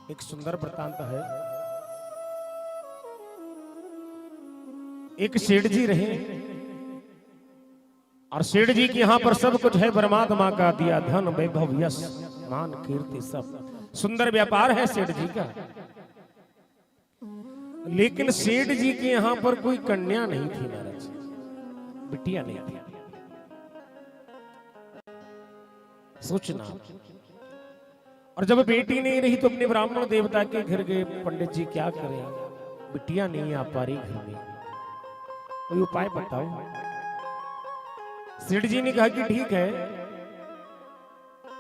एक सुंदर वृतांत है। एक सेठ जी रहे और सेठ जी के यहां पर सब कुछ है, परमात्मा का दिया धन वैभव यश मान कीर्ति सब सुंदर व्यापार है सेठ जी का। लेकिन सेठ जी के यहां पर कोई कन्या नहीं थी महाराज, बिटिया नहीं थी। सोचना, और जब बेटी नहीं रही तो अपने ब्राह्मण देवता के घर गए, पंडित जी क्या करें, बिटिया नहीं आ पा रही घर में, कोई उपाय बताओ। सेठ जी ने कहा कि ठीक है,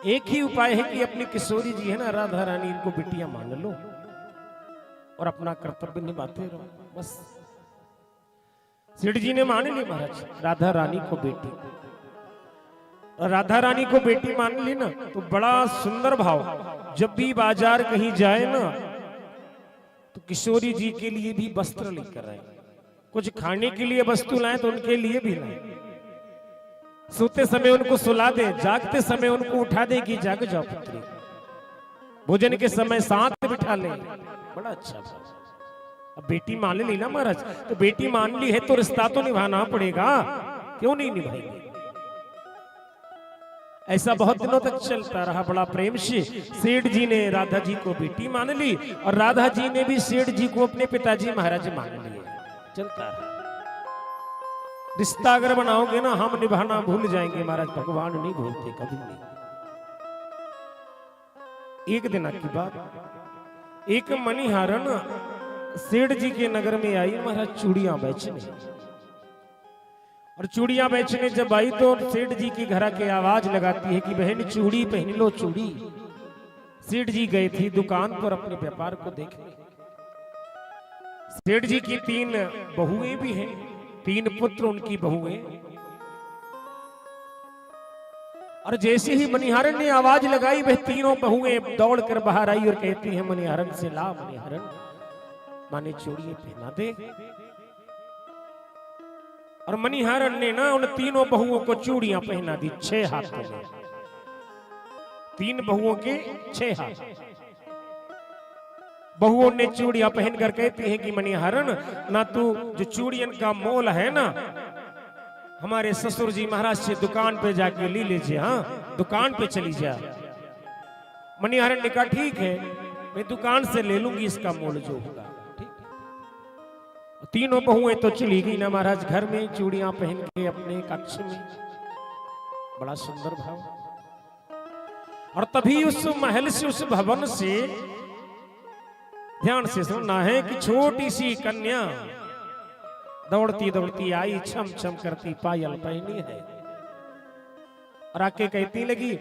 एक ही उपाय है कि अपनी किशोरी जी है ना राधा रानी, इनको बिटिया मान लो और अपना कर्तव्य निभाते रहो बस। सेठ जी ने मान ली महाराज राधा रानी को बेटी, और राधा रानी को बेटी मान ली ना तो बड़ा सुंदर भाव, जब भी बाजार कहीं जाए ना तो किशोरी जी के लिए भी वस्त्र लेकर आए, कुछ खाने के लिए वस्तु लाए तो उनके लिए भी लाए, सोते समय उनको सुला दे, जागते समय उनको उठा दे कि जाग जाओ पुत्री, भोजन के समय साथ बिठा ले, बड़ा अच्छा। अब बेटी मान ली ना महाराज, तो बेटी मान ली है तो रिश्ता तो निभाना पड़ेगा, क्यों नहीं निभाएंगे। ऐसा बहुत दिनों तक चलता रहा, बड़ा प्रेम से सेठ जी ने राधा जी को बेटी मान ली और राधा जी ने भी सेठ जी को अपने पिताजी महाराज मान लिए, चलता रहा। रिश्ता अगर बनाओगे ना, हम निभाना भूल जाएंगे महाराज, भगवान नहीं भूलते कभी नहीं। एक दिन की बात, एक मणिहारन सेठ जी के नगर में आई महाराज चूड़ियां बेचने, और चूड़ियां बेचने जब आई तो सेठ जी की घर के आवाज लगाती है कि बहन चूड़ी पहन लो चूड़ी। सेठ जी गए थे दुकान पर अपने व्यापार को देखने। सेठ जी की 3 बहुएं भी हैं, 3 पुत्र उनकी बहुएं। और जैसे ही मणिहारन ने आवाज लगाई, वह तीनों बहुएं दौड़ कर बाहर आई और कहती हैं मणिहारन से, ला मणिहारन माने चूड़ियां पहना दे। और मणिहारन ने ना उन तीनों बहुओं को चूड़ियां पहना दी, 6 हाथों में, 3 बहुओं के 6 हाथ। बहुओं ने चूड़ियां पहनकर कहती हैं कि मणिहारन ना तू जो चूड़ियन का मोल है ना, हमारे ससुर जी महाराज से दुकान पे जाके ले लीजिए, हाँ दुकान पे चली जा। मणिहारन ने कहा ठीक है, मैं दुकान से ले लूंगी इसका मोल जो होगा। तीनों बहुएं तो चली गई ना महाराज घर में, चूड़ियां पहन के अपने कक्ष में, बड़ा सुंदर भाव। और तभी उस महल से, उस भवन से, ध्यान से सुनना है कि छोटी सी कन्या दौड़ती दौड़ती आई, छम छम करती पायल पहनी है, और आके कहती लगी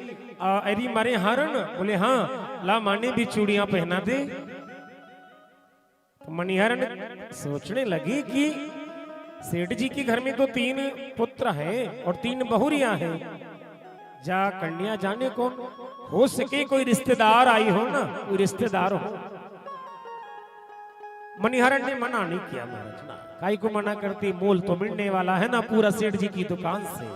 अरे मारे हारन, बोले हाँ ला माने भी चूड़ियां पहना दे। मणिहारन सोचने लगी कि सेठ जी के घर में तो 3 पुत्र हैं और 3 बहुरियां हैं, जा कन्या जाने कौन हो सके, कोई रिश्तेदार आई हो ना, कोई रिश्तेदार हो। मणिहारन ने मना नहीं किया महाराज, ना काई को मना करती, मोल तो मिलने वाला है ना पूरा सेठ जी की दुकान से।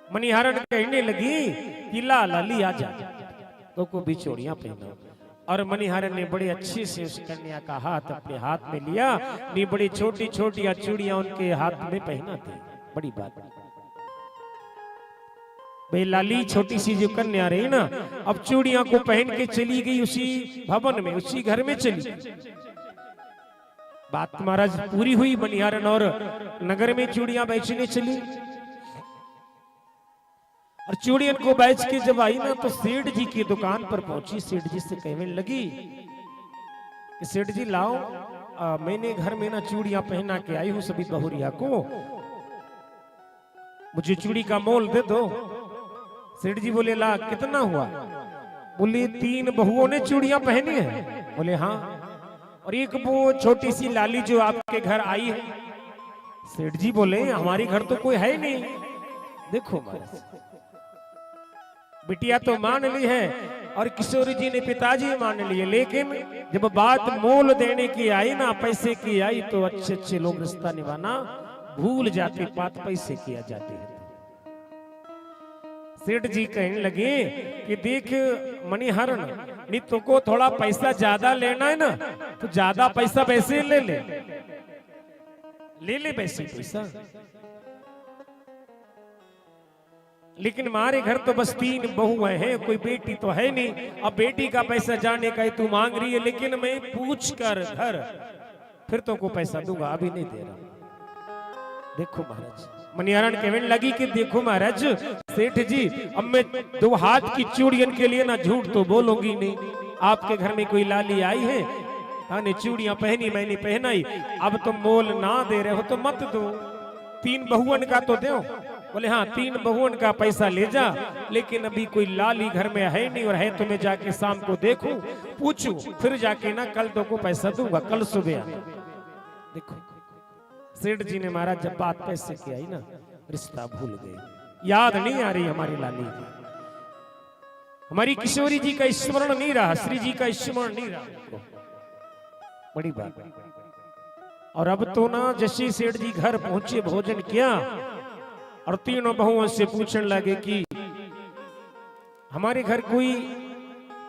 मणिहारन कहने लगी कि ला ली आ जा, तो को भी चूड़ियां पहना। और मणिहारन ने बड़े अच्छे से उस कन्या का हाथ अपने हाथ में लिया, नी बड़ी छोटी छोटी चूड़ियां उनके हाथ में पहना थी, बड़ी बात। भाई लाली छोटी सी जो कन्या रही ना, अब चूड़ियां को पहन के चली गई उसी भवन में, उसी घर में चली। बात महाराज पूरी हुई, मणिहारन और नगर में चूड़ियां बेचने चली। और चूड़ियन को बेच के जब आई ना तो सेठ जी की दुकान पर पहुंची, सेठ जी से कहने लगी कि सेठ जी लाओ, मैंने घर में ना चूड़ियां पहना के आई हूं सभी बहुरिया को, मुझे चूड़ी का मोल दे दो। सेठ जी बोले ला कितना हुआ, बोले 3 बहुओं ने चूड़ियां पहनी है, बोले हाँ, और एक वो छोटी सी लाली जो आपके घर आई है। सेठ जी बोले हमारे घर तो कोई है नहीं, देखो महाराज बिटिया तो मान ली है और किशोरी जी ने पिताजी मान लिए, लेकिन जब बात मोल देने की आई ना, पैसे की आई, तो अच्छे अच्छे लोग रिश्ता निभाना भूल जाते, बात पैसे किया जाती है। सेठ जी कहने लगे कि देख मणिहरण, नहीं तुमको थोड़ा पैसा ज्यादा लेना है ना तो ज्यादा पैसा वैसे ले ले वैसे पैसा, लेकिन हमारे घर तो बस 3 बहुएं हैं, कोई बेटी तो है नहीं। अब बेटी का पैसा जाने का तू मांग रही है, लेकिन मैं पूछ कर घर फिर तो को पैसा दूंगा, अभी नहीं दे रहा। देखो महाराज, मणिहरण कहने लगी कि देखो महाराज सेठ जी, अब मैं 2 हाथ की चूड़ियन के लिए ना झूठ तो बोलूंगी नहीं। आपके घर में कोई लाली आई है, हाँ ने चूड़ियां पहनी मैंने पहनाई, अब तुम मोल ना दे रहे हो तो मत दो, 3 बहुअन का तो दो। बोले हाँ 3 बहुअन का पैसा ले जा, लेकिन अभी कोई लाली घर में है नहीं, और है तो मैं जाके शाम को देखूं पूछूं, फिर जाके ना कल तो को पैसा दूंगा, कल सुबह। देखो सेठ जी ने महाराज जब बात पैसे की आई ना, रिश्ता भूल गए, याद नहीं आ रही हमारी लाली की, हमारी किशोरी जी का स्मरण नहीं रहा, श्री जी का स्मरण नहीं रहा, बड़ी बात। और अब तो ना जैसे सेठ जी घर पहुंचे, भोजन किया और 3 बहुओं से पूछने लगे कि हमारे घर कोई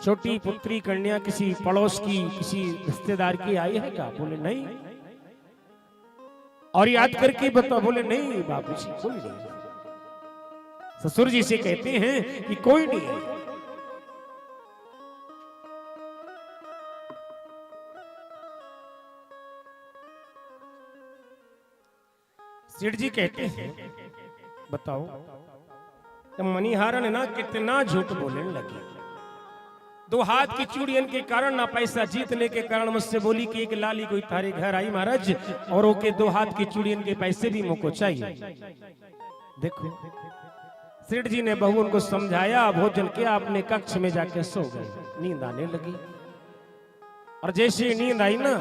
छोटी पुत्री कन्या किसी पड़ोस की, किसी रिश्तेदार की आई है क्या? बोले नहीं। और याद करके बता, बोले नहीं बाबूजी कोई नहीं। ससुर जी से कहते हैं कि कोई नहीं है। सेठ जी कहते हैं बताओ, तो मणिहरण ना कितना झूठ बोलने लगे। 2 हाथ की चूड़ियन के कारण ना पैसा जीतने के कारण मुझसे बोली कि एक लाली कोई तारे घर आई महाराज, और ओके 2 हाथ की चूड़ियन के पैसे भी मुझको चाहिए। देखो सेठ जी ने बहू उनको समझाया, भोजन किया, अपने कक्ष में जाके सो गए, नींद आने लगी। और जैसे नींद आई ना,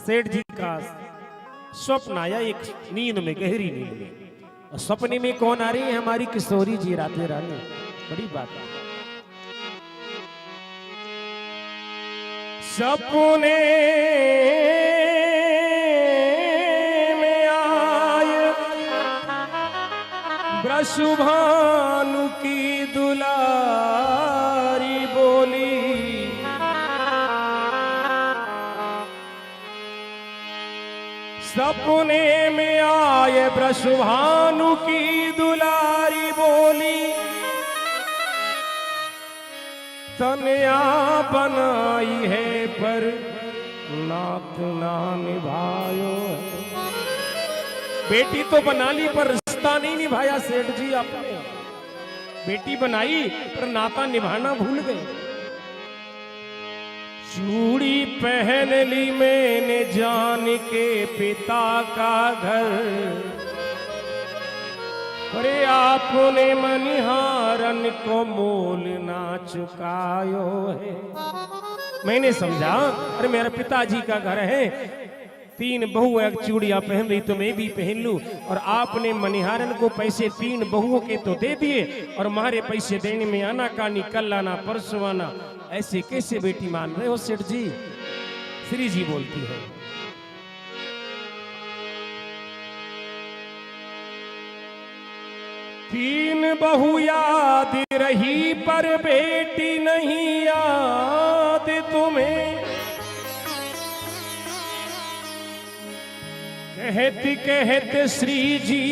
सेठ जी का स्वप्न आया, एक नींद में, गहरी नींद में, और सपने में कौन आ रही है? हमारी किशोरी जी राधे रानी। बड़ी बात है। सपने में आए वृषभानु की दुलारी बोली, सपने में आए वृषभानु की दुलारी बोली, तनया बनाई है पर नात ना निभायो। बेटी तो बना ली पर रिश्ता नहीं निभाया सेठ जी आपने। बेटी बनाई पर नाता निभाना भूल गए। चूड़ी पहन ली मैंने जान के पिता का घर, अरे आपने मणिहरण को मोल ना चुकायो है। मैंने समझा अरे मेरा पिताजी का घर है, 3 बहू एक चूड़ियां पहन रही तो मैं भी पहन लूं, और आपने मणिहरण को पैसे 3 बहुओं के तो दे दिए, और हमारे पैसे देने में आना कानी, कल आना परसों आना, ऐसे कैसे बेटी मान रहे हो सेठ जी? श्री जी बोलती है, तीन बहू याद रही पर बेटी नहीं याद तुम्हें, कहते कहते श्री जी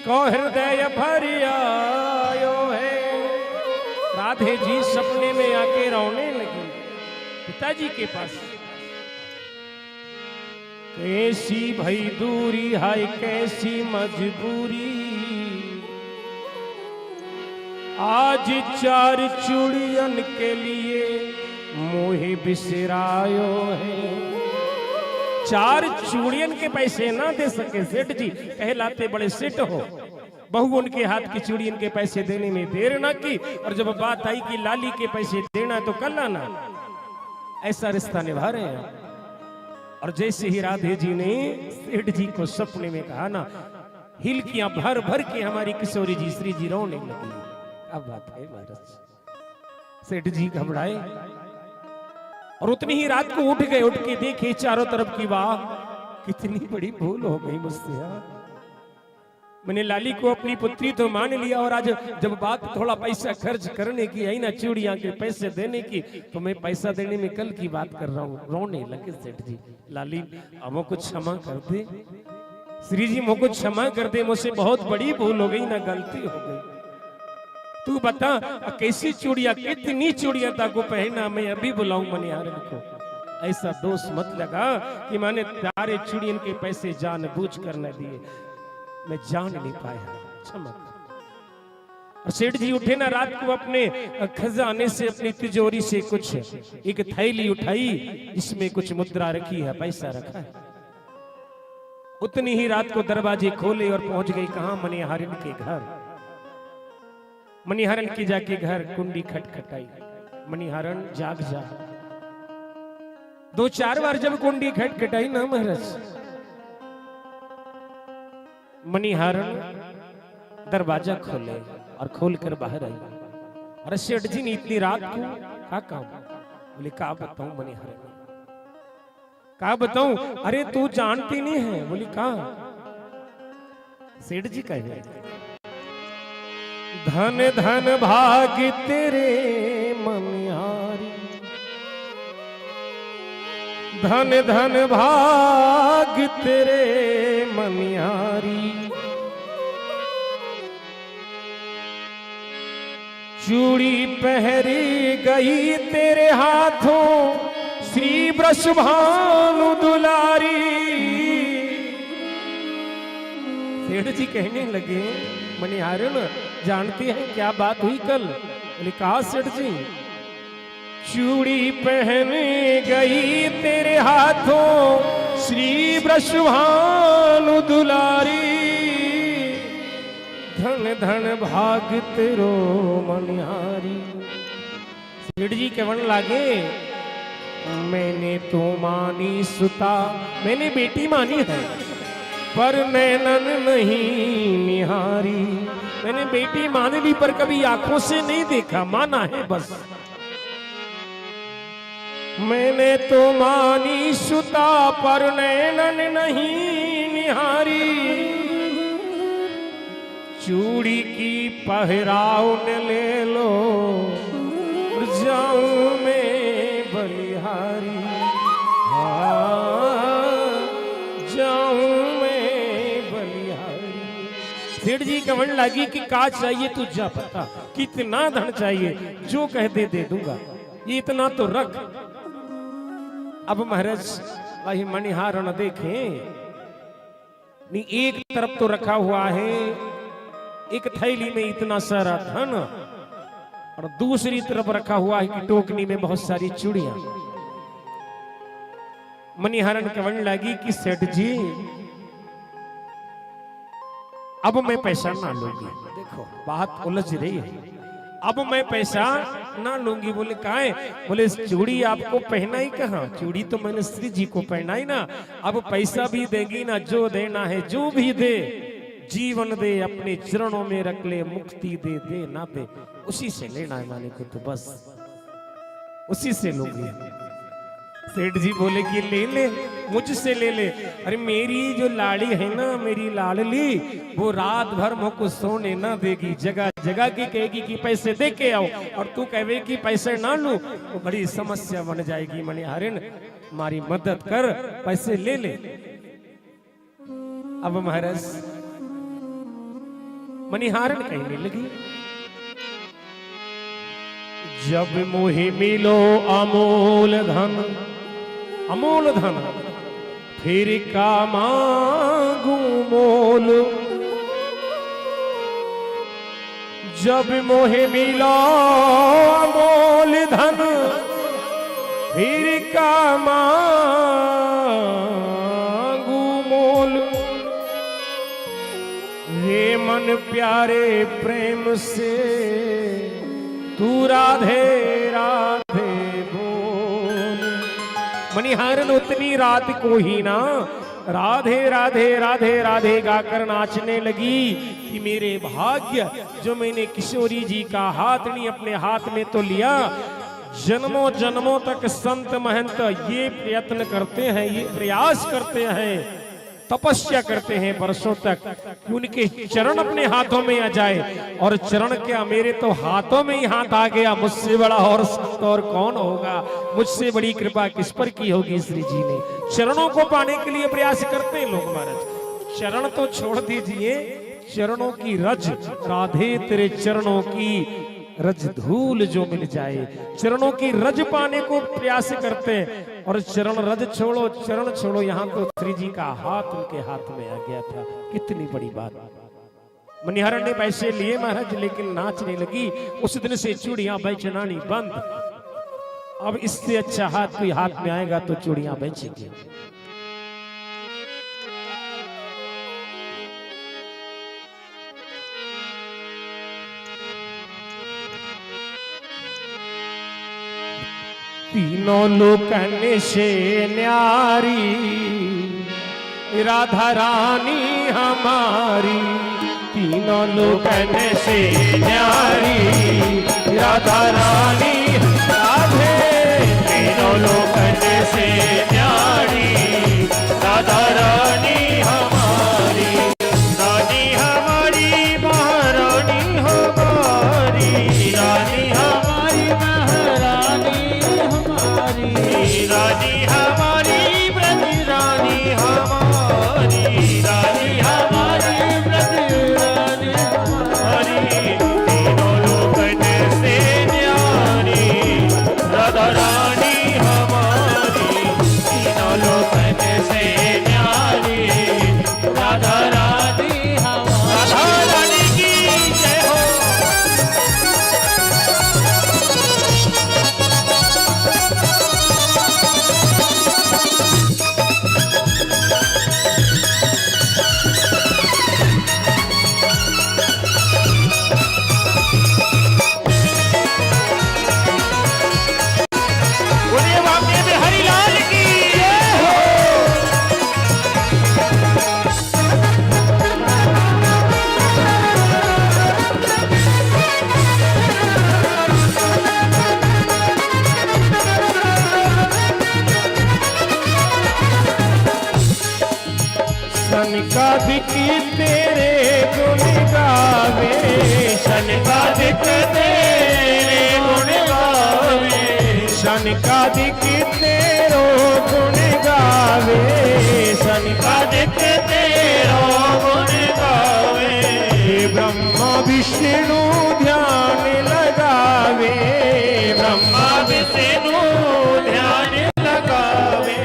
को हृदय भर आयो है। राधे जी सपने में आके रोने लगी पिताजी के पास। कैसी भई दूरी हाय कैसी मजबूरी, आज 4 चूड़ियन के लिए मोहे बिसरायो है। 4 चूड़ियन के पैसे ना दे सके सेठ जी, कहलाते बड़े सेठ हो। बहू उनके हाथ की चूड़ियन के पैसे देने में देर ना की, और जब बात आई कि लाली के पैसे देना तो कल आना, ऐसा रिश्ता निभा रहे हैं। और जैसे ही राधे जी ने सेठ जी को सपने में कहा ना, हिलकियां भर भर के हमारी किशोरी जी श्री जी रोने लगी। अब बात है महाराज, सेठ जी घबराए और उतनी ही रात को उठ गए। उठ के देखे चारों तरफ की वाह, कितनी बड़ी भूल हो गई मुझसे। मैंने लाली को अपनी पुत्री तो मान लिया, और आज जब बात थोड़ा पैसा खर्च करने की आई ना, चूड़ियां के पैसे देने की, तो मैं पैसा देने में कल की बात कर रहा हूँ। रोने लगे सेठ जी। लाली अब कुछ क्षमा कर दे श्री जी, मुझको क्षमा कर दे, मुझसे बहुत बड़ी भूल हो गई ना, गलती हो गई। तू बता कैसी चूड़ियां, कितनी चूड़ियां ताको पहना, मैं अभी बुलाऊं मनिहारन को। ऐसा दोष मत लगा कि मैंने तारे चूड़ियन के पैसे जानबूझ कर न दिए, मैं जान नहीं पाया, क्षमा कर। और सेठ जी उठे ना रात को, अपने खजाने से, अपनी तिजोरी से कुछ एक थैली उठाई, जिसमें कुछ मुद्रा रखी है, पैसा रखा है। उतनी ही रात को दरवाजे खोले और पहुंच गई कहां, मनिहारन के घर। मनिहारन की जाके घर कुंडी खटखटाई, मनिहारन जाग जा। 2-4 बार जब कुंडी खटखटाई ना महाराज, मनिहारन दरवाजा खोले और खोलकर बाहर आई। अरे सेठ जी ने इतनी रात को क्या काम? बोले क्या बताऊं मनिहारन, क्या बताऊं? अरे तू जानती नहीं है। बोली कहा? सेठ जी कहे धन धन भाग तेरे मनिहारी, धन धन भाग तेरे मनिहारी, चूड़ी पहरी गई तेरे हाथों श्री वृषभानु दुलारी। सेठ जी कहने लगे मनिहारन जानती है क्या बात हुई कल? बोले कहा सेठ जी? चूड़ी पहन गई तेरे हाथों श्री वृषभानु दुलारी, धन धन भाग तेरो मनिहारी। सेठ जी कहने लागे मैंने तो मानी सुता, मैंने बेटी मानी है, पर नैनन नहीं निहारी। मैंने बेटी मान ली पर कभी आंखों से नहीं देखा, माना है बस। मैंने तो मानी सुता पर नैनन नहीं निहारी, चूड़ी की पहराव न ले लो जाऊं मैं बलिहारी, जाऊं मैं बलिहारी। सेठ जी कहने लगी कि का चाहिए तुझे पता, कितना धन चाहिए, जो कह दे दूंगा, ये इतना तो रख। अब महाराज वही मनिहारन देखे नहीं, एक तरफ तो रखा हुआ है एक थैली में इतना सारा धन, और दूसरी तरफ रखा हुआ है कि टोकनी में बहुत सारी चूड़ियां। मनिहारन कहने लगी कि सेठ जी अब मैं पैसा ना लूंगी। देखो बात उलझ रही है, अब मैं पैसा ना लूंगी। बोले काहे? बोले चूड़ी आपको पहनाई कहाँ, चूड़ी तो मैंने श्री जी को पहनाई ना, अब पैसा भी देगी ना, जो देना है जो भी दे, जीवन दे, अपने चरणों में रख ले, मुक्ति दे दे ना दे, उसी से लेना है माने को, तो बस उसी से लूंगी। सेठ जी बोले कि ले ले, मुझसे ले ले। अरे मेरी जो लाड़ी है ना, मेरी लाडली, वो रात भर मुझको सोने ना देगी, जगह जगह की कहेगी कि पैसे दे के आओ, और तू कहे कि पैसे ना लूं, तो बड़ी समस्या बन जाएगी। मनिहारन हमारी मदद कर, पैसे ले ले। अब महाराज मनिहारन कहने लगी जब मोहे मिलो अमोल धन, अमोल धन फिर का मांगू मोल, जब मोहे मिलो अमोल धन फिर का मांगू मोल, हे मन प्यारे प्रेम से तू राधे राधे बोल। मनिहारन उतनी रात को ही ना राधे राधे राधे राधे गाकर नाचने लगी कि मेरे भाग्य, जो मैंने किशोरी जी का हाथ नहीं अपने हाथ में तो लिया, जन्मों जन्मों तक संत महंत ये प्रयत्न करते हैं, ये प्रयास करते हैं तपस्या करते हैं वर्षों तक कि उनके चरण अपने हाथों में आ जाए। और चरण क्या, मेरे तो हाथों में ही हाथ आ गया, मुझसे बड़ा और संत और कौन होगा, मुझसे बड़ी कृपा किस पर की होगी श्री जी ने। चरणों को पाने के लिए प्रयास करते हैं लोग महाराज। चरण तो छोड़ दीजिए, चरणों की रज, राधे तेरे चरणों की रज धूल जो मिल जाए, चरणों की रज पाने को प्रयास करते हैं। और चरण रज छोड़ो, चरण छोड़ो, यहाँ तो श्री जी का हाथ उनके हाथ में आ गया था। कितनी बड़ी बात। मनिहारन ने पैसे लिए महाराज, लेकिन नाचने लगी। उस दिन से चूड़ियां बेचनानी बंद। अब इससे अच्छा हाथ कोई हाथ में आएगा तो चूड़ियां बेचेंगे। तीनों लोकन से न्यारी राधा रानी हमारी, तीनों लोकन से न्यारी राधा रानी, राधे तीनों लोकन से न्यारी राधा रानी हमारी, रानी हमारी महारानी हमारी, रानी हमारी महारानी, रानी हमारी ब्रज रानी हमारी, रानी हमारी ब्रज रानी हमारी, तीनों लोकन से न्यारी राधा रानी हमारी, तीनों लोकन से न्यारी राधा रानी हमारी। राधा रानी की जय हो। सनकादिक तेरे गुण गावे, सनकादिक तेरे गुण गावे, सनकादिक तेरो गुण गावे, सनकादिक तेरो गुण गावे, ब्रह्मा विष्णु ध्यान लगावे, ब्रह्मा विष्णु ध्यान लगावे,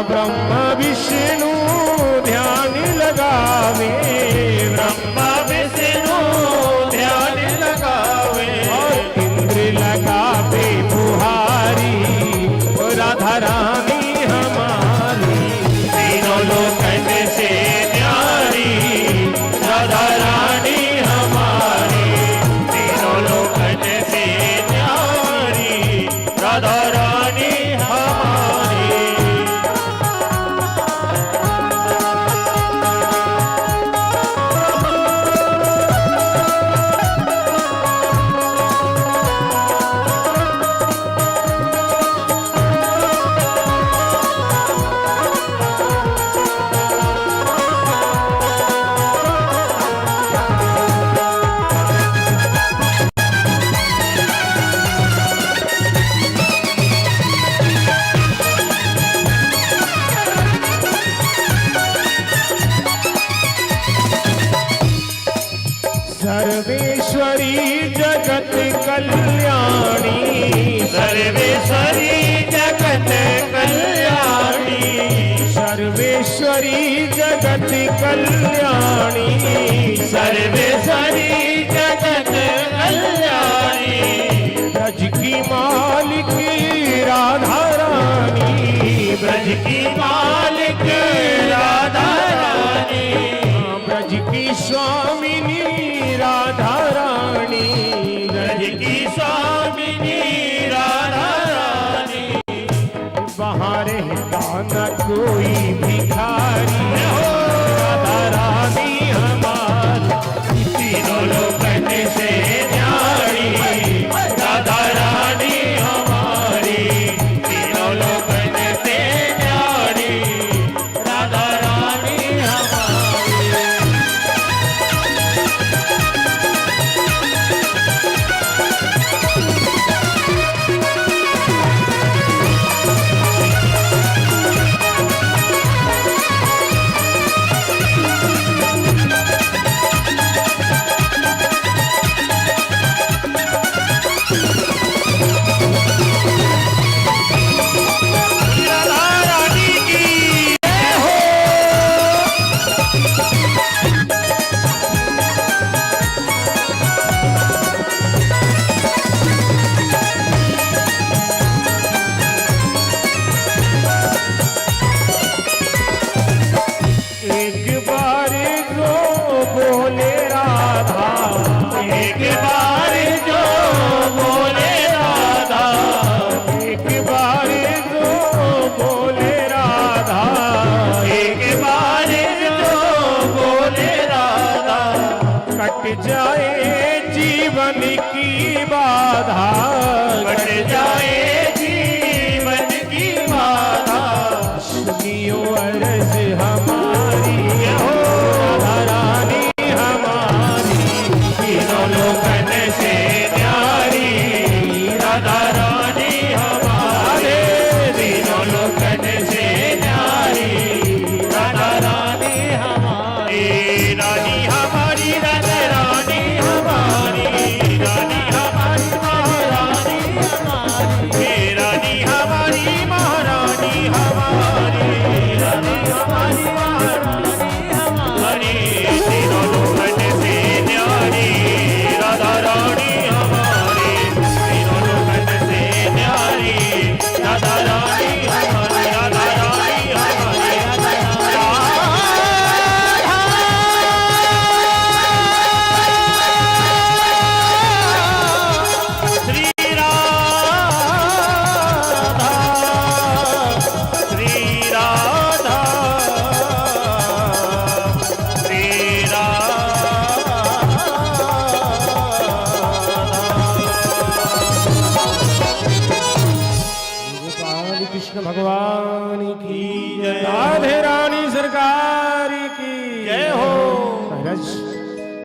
ब्रह्मा विष्णु ध्यान लगावे, ब्रह्मा विष्णु ध्यान लगावे, और इंद्र लगावे बुहारी राधा रानी हमारी, तीनों लोकन से न्यारी राधा रानी हमारी, तीनों लोकन से न्यारी राधा रानी हमारी। सर्वेश्वरी जगत कल्याणी, सर्वेश्वरी जगत कल्याणी, सर्वेश्वरी जगत कल्याणी, सर्वेश्वरी जगत कल्याणी, ब्रज की मालिक राधा रानी, ब्रज की मालिक राधा रानी, ब्रज की स्वामिनी राधा रानी, ब्रज की स्वामिनी राधा रानी, वहाँ रहता न कोई भिखारी राधा रानी हमारी, तीनों लोकन से न्यारी राधा रानी हमारी, तीनों लोकन से न्यारी राधा रानी जाए जीवन की बाधा, कट जाए जीवन की बाधा। सुनियो अर्ज हमारी हो राधा रानी हमारी, तीनों लोकन से न्यारी राधा रानी हमारे, तीनों लोकन से न्यारी राधा रानी हमारी। रानी हमारी राधा रानी हमारी, रानी हमारी महारानी हमारी, रानी हमारी महारानी हमारी, रानी हमारी महारानी हमारी। तीनों लोकन से न्यारी राधा रानी हमारी, तीनों लोकन से न्यारी राधा रानी हमारी, राधा रानी हमारी, श्री राधा, श्री राधा, श्री गोपाल कृष्ण भगवान की जय। राधे रानी सरकार की जय हो। महाराज